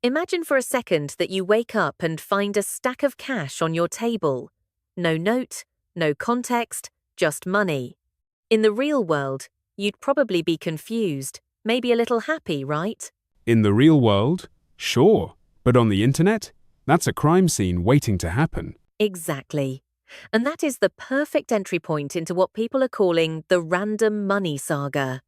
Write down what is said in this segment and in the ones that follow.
Imagine for a second that you wake up and find a stack of cash on your table. No note, no context, just money. In the real world, you'd probably be confused, maybe a little happy, right? In the real world? Sure. But on the internet? That's a crime scene waiting to happen. Exactly. And that is the perfect entry point into what people are calling the random money saga.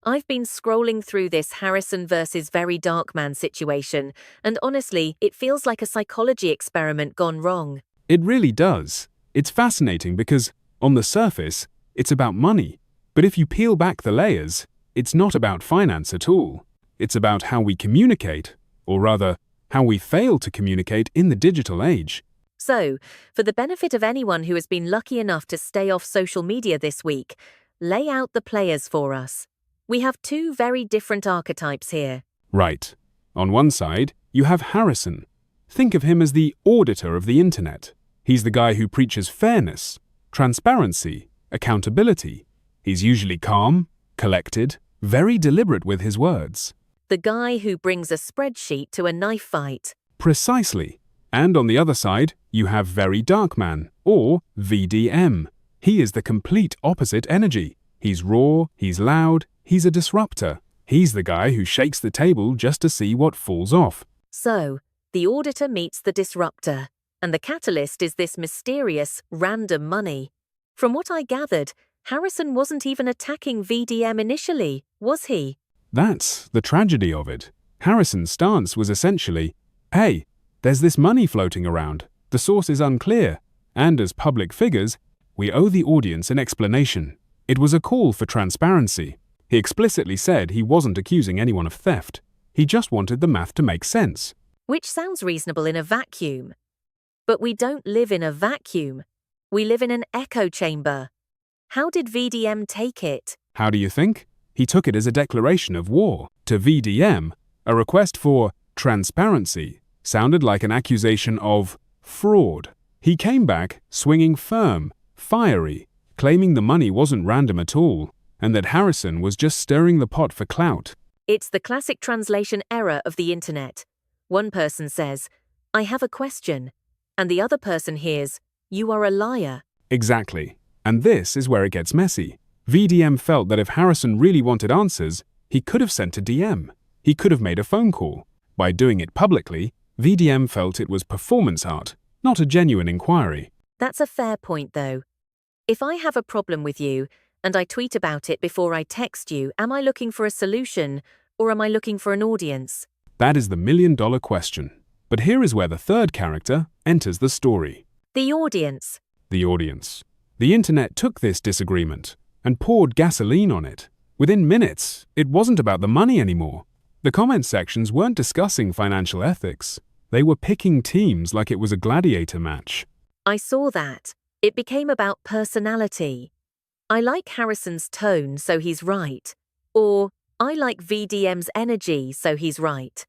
I've been scrolling through this Harrison versus VeryDarkMan situation, and honestly, it feels like a psychology experiment gone wrong. It really does. It's fascinating because, on the surface, it's about money. But if you peel back the layers, it's not about finance at all. It's about how we communicate, or rather, how we fail to communicate in the digital age. So, for the benefit of anyone who has been lucky enough to stay off social media this week, lay out the players for us. We have two very different archetypes here. Right. On one side, you have Harrison. Think of him as the auditor of the internet. He's the guy who preaches fairness, transparency, accountability. He's usually calm, collected, very deliberate with his words. The guy who brings a spreadsheet to a knife fight. Precisely. And on the other side, you have VeryDarkMan, or VDM. He is the complete opposite energy. He's raw, he's loud, he's a disruptor. He's the guy who shakes the table just to see what falls off. So, the auditor meets the disruptor, and the catalyst is this mysterious, random money. From what I gathered, Harrison wasn't even attacking VDM initially, was he? That's the tragedy of it. Harrison's stance was essentially, hey, there's this money floating around, the source is unclear, and as public figures, we owe the audience an explanation. It was a call for transparency. He explicitly said he wasn't accusing anyone of theft. He just wanted the math to make sense. Which sounds reasonable in a vacuum. But we don't live in a vacuum. We live in an echo chamber. How did VDM take it? How do you think? He took it as a declaration of war. To VDM, a request for transparency sounded like an accusation of fraud. He came back swinging firm, fiery, claiming the money wasn't random at all, and that Harrison was just stirring the pot for clout. It's the classic translation error of the internet. One person says, I have a question, and the other person hears, you are a liar. Exactly. And this is where it gets messy. VDM felt that if Harrison really wanted answers, he could have sent a DM. He could have made a phone call. By doing it publicly, VDM felt it was performance art, not a genuine inquiry. That's a fair point, though. If I have a problem with you, and I tweet about it before I text you, am I looking for a solution, or am I looking for an audience? That is the million-dollar question. But here is where the third character enters the story. The audience. The audience. The internet took this disagreement and poured gasoline on it. Within minutes, it wasn't about the money anymore. The comment sections weren't discussing financial ethics. They were picking teams like it was a gladiator match. I saw that. It became about personality. I like Harrison's tone, so he's right. Or, I like VDM's energy, so he's right.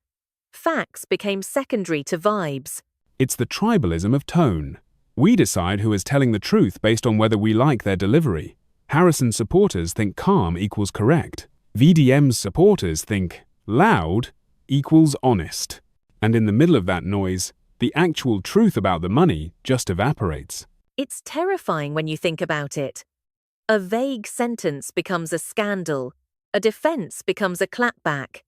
Facts became secondary to vibes. It's the tribalism of tone. We decide who is telling the truth based on whether we like their delivery. Harrison supporters think calm equals correct. VDM's supporters think loud equals honest. And in the middle of that noise, the actual truth about the money just evaporates. It's terrifying when you think about it. A vague sentence becomes a scandal. A defense becomes a clapback.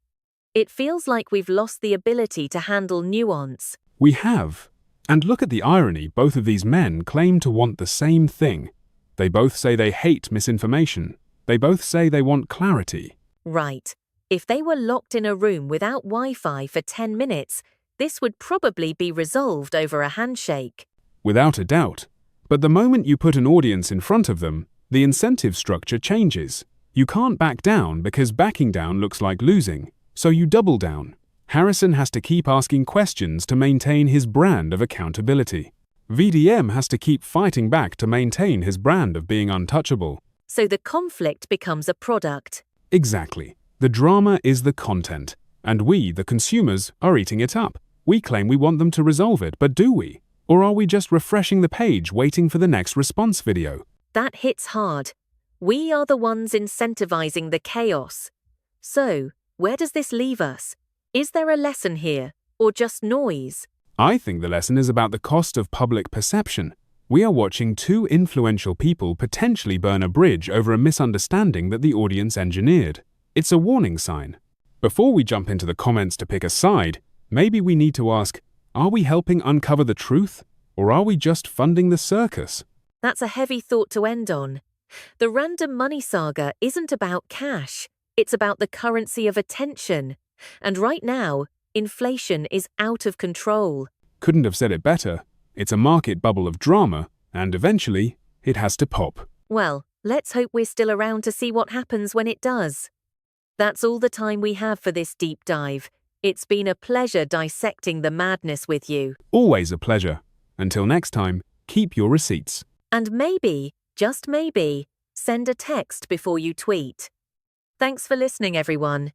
It feels like we've lost the ability to handle nuance. We have. And look at the irony, both of these men claim to want the same thing. They both say they hate misinformation. They both say they want clarity. Right. If they were locked in a room without Wi-Fi for 10 minutes, this would probably be resolved over a handshake. Without a doubt. But the moment you put an audience in front of them, the incentive structure changes. You can't back down because backing down looks like losing, so you double down. Harrison has to keep asking questions to maintain his brand of accountability. VDM has to keep fighting back to maintain his brand of being untouchable. So the conflict becomes a product. Exactly. The drama is the content, and we, the consumers, are eating it up. We claim we want them to resolve it, but do we? Or are we just refreshing the page waiting for the next response video? That hits hard. We are the ones incentivizing the chaos. So, where does this leave us? Is there a lesson here, or just noise? I think the lesson is about the cost of public perception. We are watching two influential people potentially burn a bridge over a misunderstanding that the audience engineered. It's a warning sign. Before we jump into the comments to pick a side, maybe we need to ask, are we helping uncover the truth, or are we just funding the circus? That's a heavy thought to end on. The random money saga isn't about cash. It's about the currency of attention. And right now, inflation is out of control. Couldn't have said it better. It's a market bubble of drama, and eventually, it has to pop. Well, let's hope we're still around to see what happens when it does. That's all the time we have for this deep dive. It's been a pleasure dissecting the madness with you. Always a pleasure. Until next time, keep your receipts. And maybe, just maybe, send a text before you tweet. Thanks for listening, everyone.